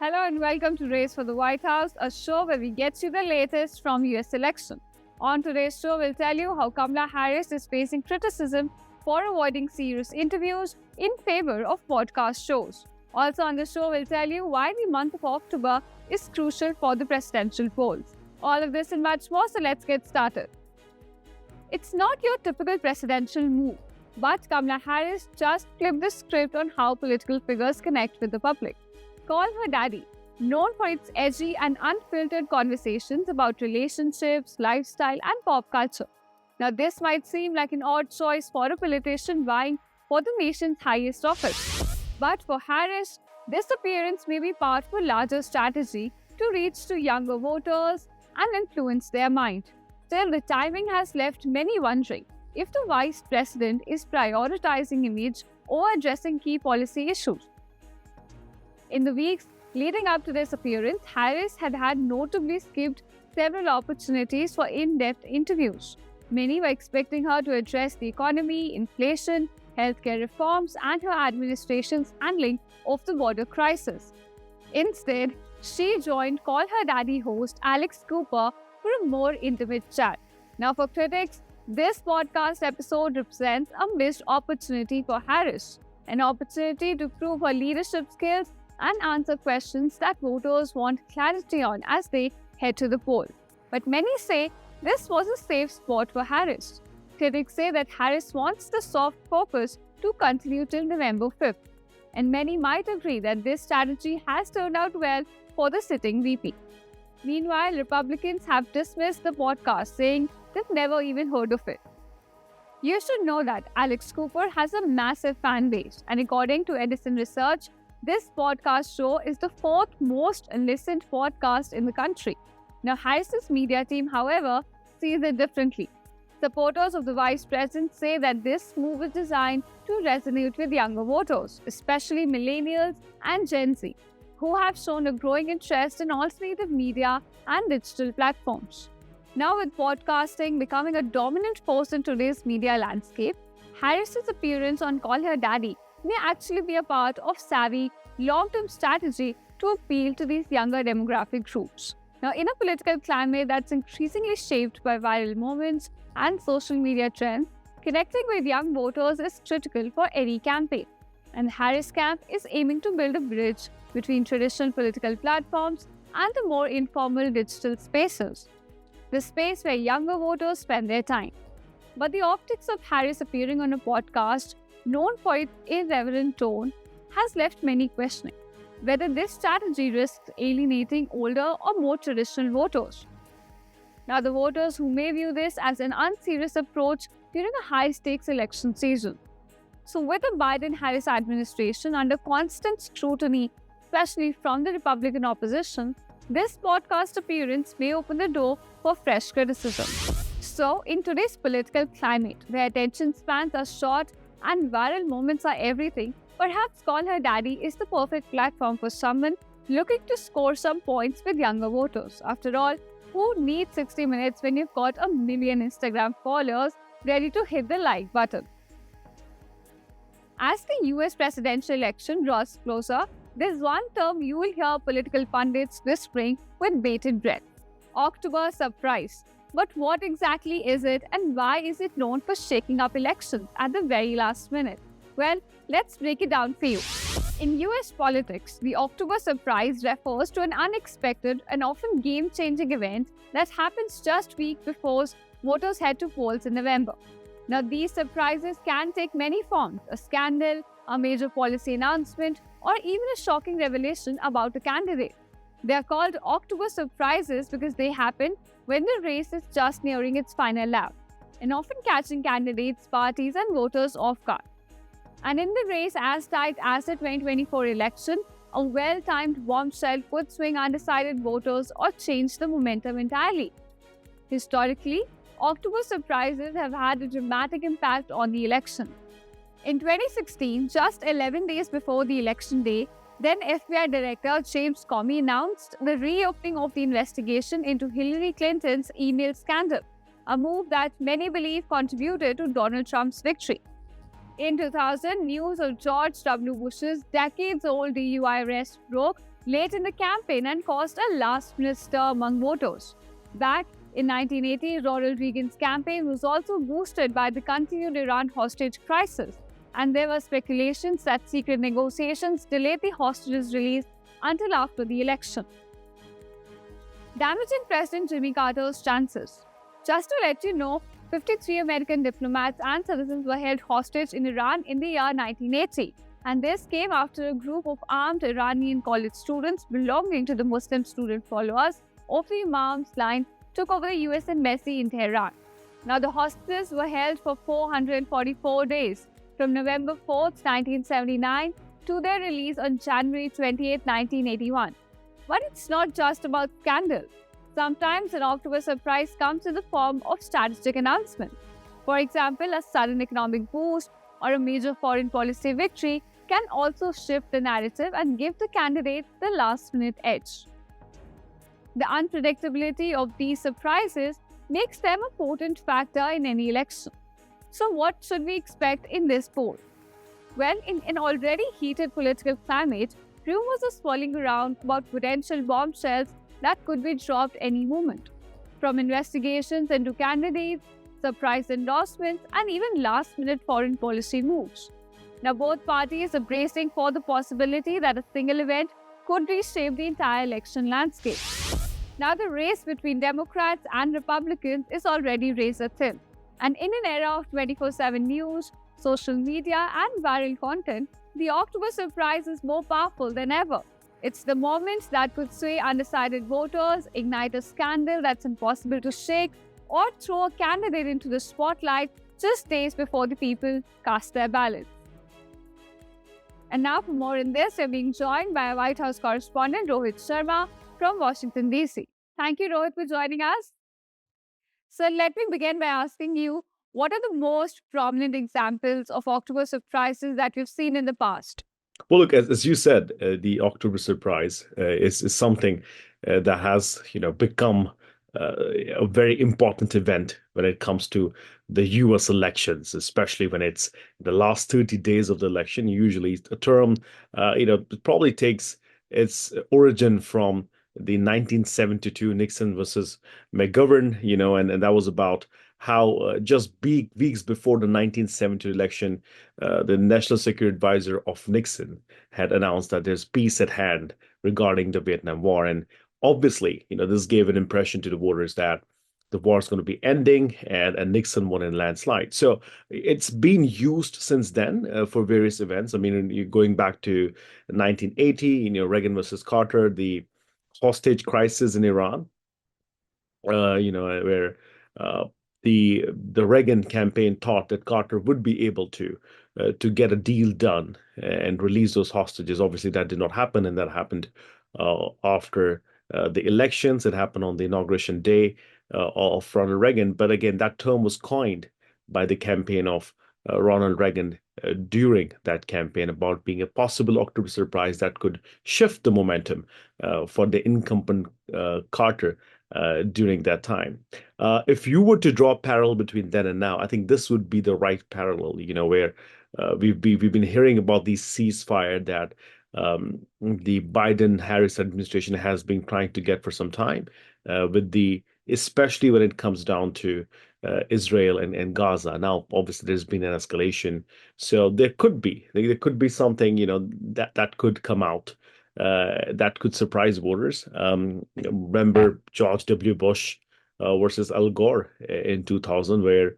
Hello and welcome to Race for the White House, a show where we get you the latest from US election. On today's show, we'll tell you how Kamala Harris is facing criticism for avoiding serious interviews in favor of podcast shows. Also on the show, we'll tell you why the month of October is crucial for the presidential polls. All of this and much more, so let's get started. It's not your typical presidential move, but Kamala Harris just flipped the script on how political figures connect with the public. Call Her Daddy, known for its edgy and unfiltered conversations about relationships, lifestyle, and pop culture. Now, this might seem like an odd choice for a politician vying for the nation's highest office. But for Harris, this appearance may be part of a larger strategy to reach to younger voters and influence their mind. Still, the timing has left many wondering if the vice president is prioritizing image or addressing key policy issues. In the weeks leading up to this appearance, Harris had notably skipped several opportunities for in-depth interviews. Many were expecting her to address the economy, inflation, healthcare reforms, and her administration's handling of the border crisis. Instead, she joined Call Her Daddy host Alex Cooper for a more intimate chat. Now, for critics, this podcast episode represents a missed opportunity for Harris, an opportunity to prove her leadership skills and answer questions that voters want clarity on as they head to the poll. But many say this was a safe spot for Harris. Critics say that Harris wants the soft focus to continue till November 5th. And many might agree that this strategy has turned out well for the sitting VP. Meanwhile, Republicans have dismissed the podcast, saying they've never even heard of it. You should know that Alex Cooper has a massive fan base, and according to Edison Research, this podcast show is the fourth most listened podcast in the country. Now, Harris's media team, however, sees it differently. Supporters of the vice president say that this move is designed to resonate with younger voters, especially millennials and Gen Z, who have shown a growing interest in alternative media and digital platforms. Now, with podcasting becoming a dominant force in today's media landscape, Harris's appearance on Call Her Daddy may actually be a part of savvy, long-term strategy to appeal to these younger demographic groups. Now, in a political climate that's increasingly shaped by viral moments and social media trends, connecting with young voters is critical for any campaign. And the Harris camp is aiming to build a bridge between traditional political platforms and the more informal digital spaces, the space where younger voters spend their time. But the optics of Harris appearing on a podcast known for its irreverent tone has left many questioning whether this strategy risks alienating older or more traditional voters. Now, the voters who may view this as an unserious approach during a high-stakes election season. So, with the Biden-Harris administration under constant scrutiny, especially from the Republican opposition, this podcast appearance may open the door for fresh criticism. So, in today's political climate, where attention spans are short and viral moments are everything, perhaps Call Her Daddy is the perfect platform for someone looking to score some points with younger voters. After all, who needs 60 minutes when you've got 1 million Instagram followers ready to hit the like button? As the US presidential election draws closer, there's one term you will hear political pundits whispering with bated breath: October surprise. But what exactly is it, and why is it known for shaking up elections at the very last minute? Well, let's break it down for you. In US politics, the October surprise refers to an unexpected and often game-changing event that happens just weeks before voters head to polls in November. Now, these surprises can take many forms: a scandal, a major policy announcement, or even a shocking revelation about a candidate. They are called October surprises because they happen when the race is just nearing its final lap, and often catching candidates, parties, and voters off guard. And in the race as tight as the 2024 election, a well-timed bombshell could swing undecided voters or change the momentum entirely. Historically, October surprises have had a dramatic impact on the election. In 2016, just 11 days before the election day, then FBI Director James Comey announced the reopening of the investigation into Hillary Clinton's email scandal, a move that many believe contributed to Donald Trump's victory. In 2000, news of George W. Bush's decades-old DUI arrest broke late in the campaign and caused a last-minute stir among voters. Back in 1980, Ronald Reagan's campaign was also boosted by the continued Iran hostage crisis, and there were speculations that secret negotiations delayed the hostages' release until after the election, damaging President Jimmy Carter's chances. Just to let you know, 53 American diplomats and citizens were held hostage in Iran in the year 1980, and this came after a group of armed Iranian college students belonging to the Muslim student followers of the Imam's line took over the US embassy in Tehran. Now, the hostages were held for 444 days, from November 4, 1979 to their release on January 28, 1981. But it's not just about scandal. Sometimes an October surprise comes in the form of strategic announcements. For example, a sudden economic boost or a major foreign policy victory can also shift the narrative and give the candidate the last-minute edge. The unpredictability of these surprises makes them a potent factor in any election. So what should we expect in this poll? Well, in an already heated political climate, rumors are swirling around about potential bombshells that could be dropped any moment. From investigations into candidates, surprise endorsements, and even last-minute foreign policy moves. Now, both parties are bracing for the possibility that a single event could reshape the entire election landscape. Now, the race between Democrats and Republicans is already razor thin. And in an era of 24/7 news, social media, and viral content, the October surprise is more powerful than ever. It's the moment that could sway undecided voters, ignite a scandal that's impossible to shake, or throw a candidate into the spotlight just days before the people cast their ballots. And now for more in this, we're being joined by our White House correspondent Rohit Sharma from Washington, D.C. Thank you, Rohit, for joining us. So let me begin by asking you, what are the most prominent examples of October surprises that you've seen in the past? Well, look, as you said, the October surprise is something that has, become a very important event when it comes to the U.S. elections, especially when it's the last 30 days of the election. Usually, a term, it probably takes its origin from the 1972 Nixon versus McGovern, and that was about how just weeks before the 1970 election, the National Security Advisor of Nixon had announced that there's peace at hand regarding the Vietnam War. And obviously, this gave an impression to the voters that the war is going to be ending, and Nixon won in a landslide. So it's been used since then for various events. I mean, you're going back to 1980, Reagan versus Carter, the hostage crisis in Iran, where the Reagan campaign thought that Carter would be able to get a deal done and release those hostages. Obviously, that did not happen, and that happened after the elections. It happened on the inauguration day of Ronald Reagan. But again, that term was coined by the campaign of Ronald Reagan during that campaign about being a possible October surprise that could shift the momentum for the incumbent Carter during that time. If you were to draw a parallel between then and now, I think this would be the right parallel, where we've been hearing about these ceasefire that the Biden-Harris administration has been trying to get for some time, especially when it comes down to Israel and Gaza. Now, obviously, there's been an escalation, so there could be something, that could come out that could surprise voters. Remember George W. Bush versus Al Gore in 2000, where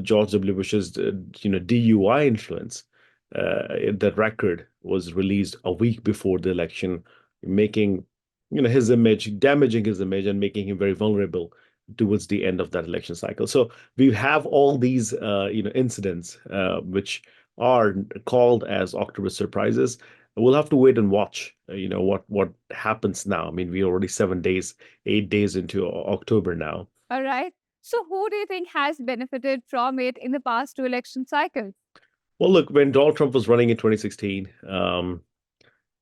George W. Bush's DUI influence, the record was released a week before the election, making his image, damaging his image, and making him very vulnerable towards the end of that election cycle. So we have all these incidents which are called as October surprises. We'll have to wait and watch, what happens now. I mean, we're already 8 days into October now. All right. So who do you think has benefited from it in the past two election cycles? Well, look, when Donald Trump was running in 2016,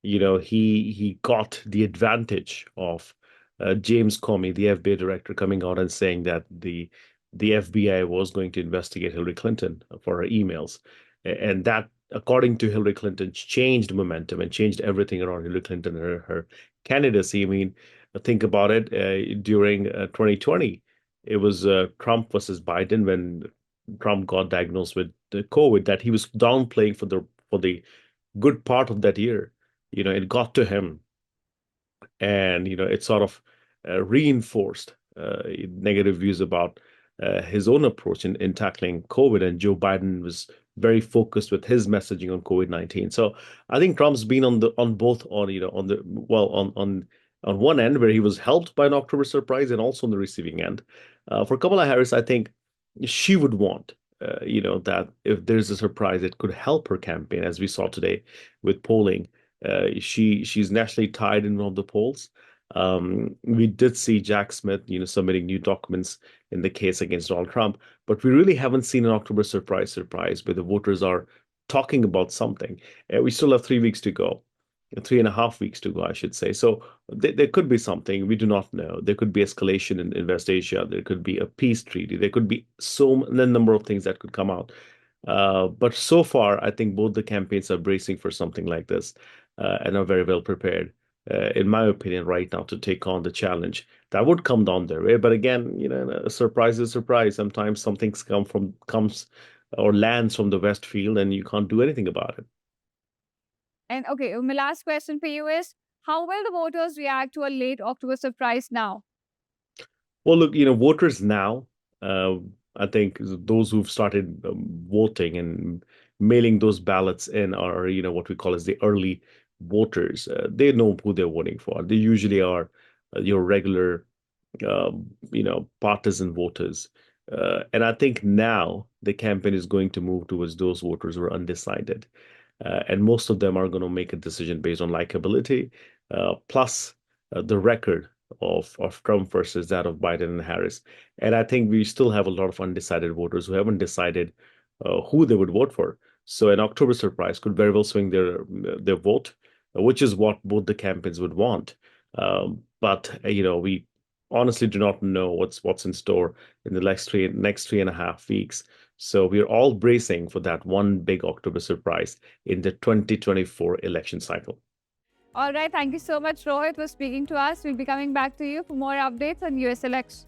he got the advantage of James Comey, the FBI director, coming out and saying that the FBI was going to investigate Hillary Clinton for her emails. And that, according to Hillary Clinton, changed momentum and changed everything around Hillary Clinton and her candidacy. I mean, think about it. During 2020, it was Trump versus Biden when Trump got diagnosed with COVID, that he was downplaying for the good part of that year. It got to him, and it sort of reinforced negative views about his own approach in tackling COVID. And Joe Biden was very focused with his messaging on COVID-19. So I think Trump's been on both, on one end where he was helped by an October surprise, and also on the receiving end. For Kamala Harris, I think she would want that if there's a surprise, it could help her campaign, as we saw today with polling. She's nationally tied in one of the polls. We did see Jack Smith, submitting new documents in the case against Donald Trump, but we really haven't seen an October surprise where the voters are talking about something. We still have 3 weeks to go, 3.5 weeks to go, I should say. So there could be something we do not know. There could be escalation in West Asia. There could be a peace treaty. There could be a number of things that could come out. But so far, I think both the campaigns are bracing for something like this and are very well prepared, in my opinion, right now to take on the challenge that would come down their way. But again, a surprise is a surprise. Sometimes something comes or lands from the West field, and you can't do anything about it. And okay, my last question for you is, how will the voters react to a late October surprise now? Well, look, voters now, I think those who've started voting and mailing those ballots in are, what we call as the early voters. They know who they're voting for. They usually are your regular, partisan voters. And I think now the campaign is going to move towards those voters who are undecided. And most of them are going to make a decision based on likability, plus the record of Trump versus that of Biden and Harris. And I think we still have a lot of undecided voters who haven't decided who they would vote for. So an October surprise could very well swing their vote, which is what both the campaigns would want. But we honestly do not know what's in store in the next 3.5 weeks. So we're all bracing for that one big October surprise in the 2024 election cycle. All right. Thank you so much, Rohit, for speaking to us. We'll be coming back to you for more updates on US election.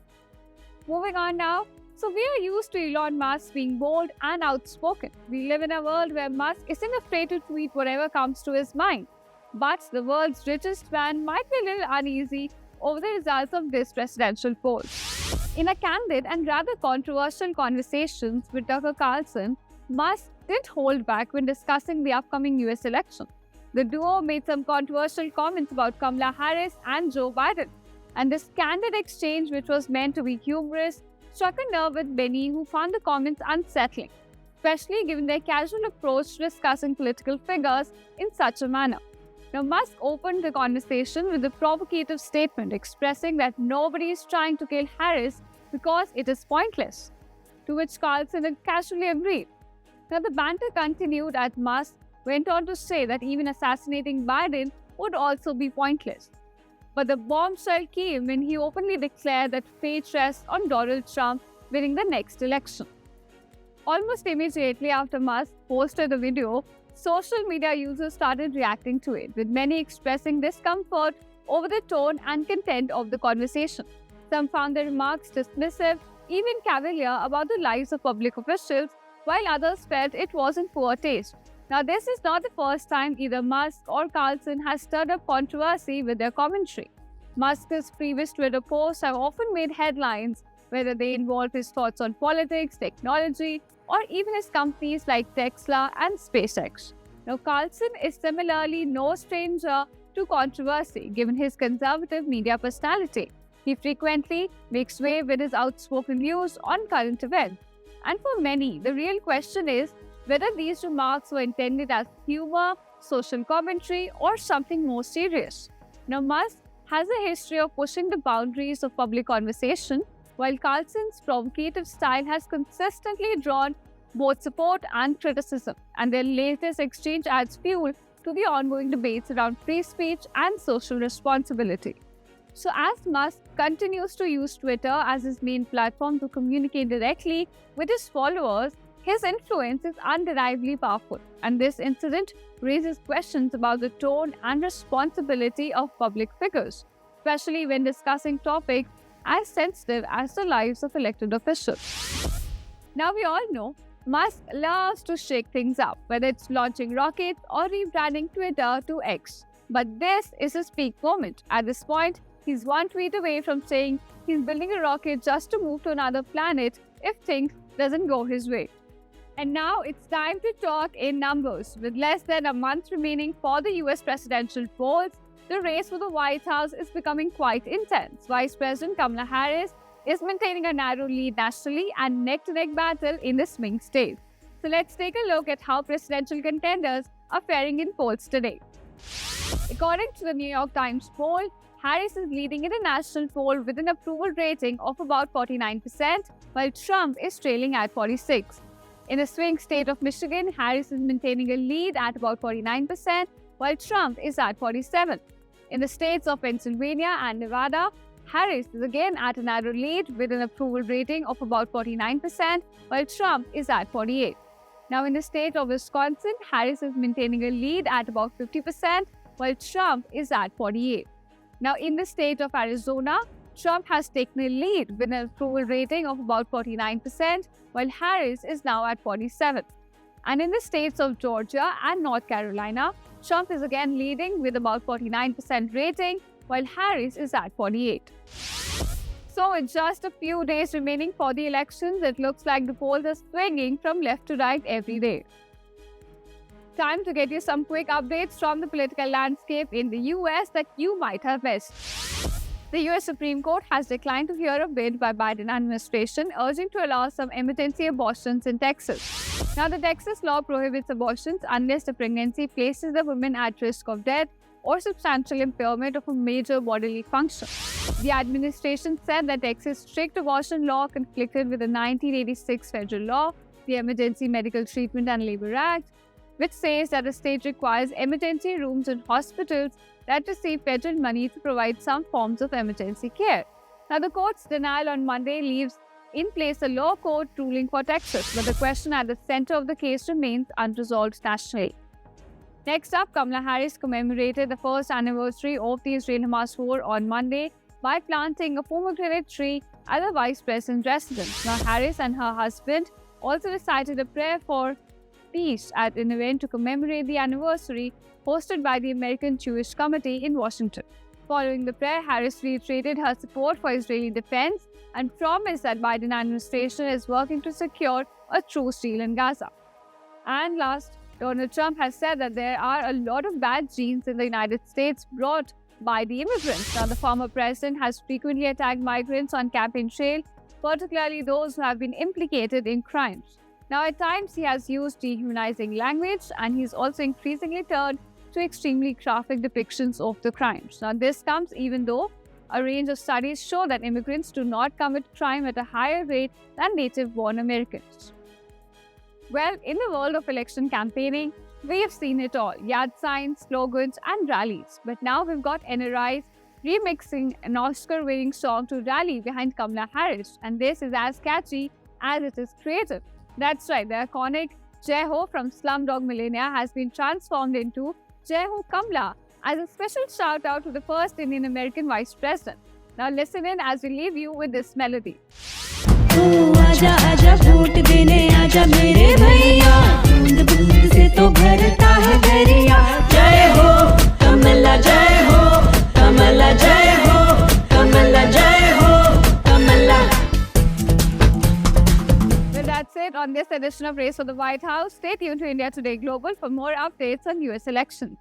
Moving on now. So we are used to Elon Musk being bold and outspoken. We live in a world where Musk isn't afraid to tweet whatever comes to his mind. But the world's richest man might be a little uneasy over the results of this presidential poll. In a candid and rather controversial conversations with Tucker Carlson, Musk didn't hold back when discussing the upcoming US election. The duo made some controversial comments about Kamala Harris and Joe Biden. And this candid exchange, which was meant to be humorous, struck a nerve with many who found the comments unsettling, especially given their casual approach to discussing political figures in such a manner. Now, Musk opened the conversation with a provocative statement expressing that nobody is trying to kill Harris because it is pointless, to which Carlson had casually agreed. Now, the banter continued as Musk went on to say that even assassinating Biden would also be pointless. But the bombshell came when he openly declared that fate rests on Donald Trump winning the next election. Almost immediately after Musk posted the video, social media users started reacting to it, with many expressing discomfort over the tone and content of the conversation. Some found the remarks dismissive, even cavalier about the lives of public officials, while others felt it was in poor taste. Now, this is not the first time either Musk or Carlson has stirred up controversy with their commentary. Musk's previous Twitter posts have often made headlines, whether they involve his thoughts on politics, technology, or even his companies like Tesla and SpaceX. Now, Carlson is similarly no stranger to controversy, given his conservative media personality. He frequently makes wave with his outspoken views on current events. And for many, the real question is whether these remarks were intended as humor, social commentary, or something more serious. Now, Musk has a history of pushing the boundaries of public conversation, while Carlson's provocative style has consistently drawn both support and criticism, and their latest exchange adds fuel to the ongoing debates around free speech and social responsibility. So as Musk continues to use Twitter as his main platform to communicate directly with his followers, His influence is undeniably powerful, and this incident raises questions about the tone and responsibility of public figures, especially when discussing topics as sensitive as the lives of elected officials. Now, we all know Musk loves to shake things up, whether it's launching rockets or rebranding Twitter to X. But this is his peak moment. At this point, he's one tweet away from saying he's building a rocket just to move to another planet if things doesn't go his way. And now it's time to talk in numbers. With less than a month remaining for the US presidential polls, the race for the White House is becoming quite intense. Vice President Kamala Harris is maintaining a narrow lead nationally and neck-to-neck battle in the swing states. So let's take a look at how presidential contenders are faring in polls today. According to the New York Times poll, Harris is leading in a national poll with an approval rating of about 49%, while Trump is trailing at 46%. In the swing state of Michigan, Harris is maintaining a lead at about 49%, while Trump is at 47%. In the states of Pennsylvania and Nevada, Harris is again at a narrow lead with an approval rating of about 49%, while Trump is at 48%. Now, in the state of Wisconsin, Harris is maintaining a lead at about 50%, while Trump is at 48%. Now, in the state of Arizona, Trump has taken a lead with an approval rating of about 49%, while Harris is now at 47%. And in the states of Georgia and North Carolina, Trump is again leading with about 49% rating, while Harris is at 48%. So, with just a few days remaining for the elections, it looks like the polls are swinging from left to right every day. Time to get you some quick updates from the political landscape in the US that you might have missed. The US Supreme Court has declined to hear a bid by Biden administration urging to allow some emergency abortions in Texas. Now, the Texas law prohibits abortions unless the pregnancy places the woman at risk of death or substantial impairment of a major bodily function. The administration said that Texas' strict abortion law conflicted with the 1986 federal law, the Emergency Medical Treatment and Labor Act, which says that the state requires emergency rooms in hospitals that receive federal money to provide some forms of emergency care. Now, the court's denial on Monday leaves in place a lower court ruling for Texas, but the question at the center of the case remains unresolved nationally. Next up, Kamala Harris commemorated the first anniversary of the Israel-Hamas war on Monday by planting a pomegranate tree at the vice president's residence. Now, Harris and her husband also recited a prayer for peace at an event to commemorate the anniversary hosted by the American Jewish Committee in Washington. Following the prayer, Harris reiterated her support for Israeli defense and promised that Biden administration is working to secure a truce deal in Gaza. And last, Donald Trump has said that there are a lot of bad genes in the United States brought by the immigrants. Now, the former president has frequently attacked migrants on campaign trail, particularly those who have been implicated in crimes. Now, at times, he has used dehumanizing language, and he's also increasingly turned to extremely graphic depictions of the crimes. Now, this comes even though a range of studies show that immigrants do not commit crime at a higher rate than native-born Americans. Well, in the world of election campaigning, we have seen it all: yard signs, slogans, and rallies. But now we've got NRIs remixing an Oscar-winning song to rally behind Kamala Harris, and this is as catchy as it is creative. That's right, the iconic Jai Ho from Slumdog Millionaire has been transformed into Jai Ho Kamala as a special shout-out to the first Indian American Vice President. Now listen in as we leave you with this melody. आजा आजा vote देने आजा मेरे भैया, बूंद बूंद से तो भरता है दरिया। जय हो कमला, जय हो कमला, जय हो कमला, जय हो कमला। Well, that's it on this edition of Race for the White House. Stay tuned to India Today Global for more updates on US elections.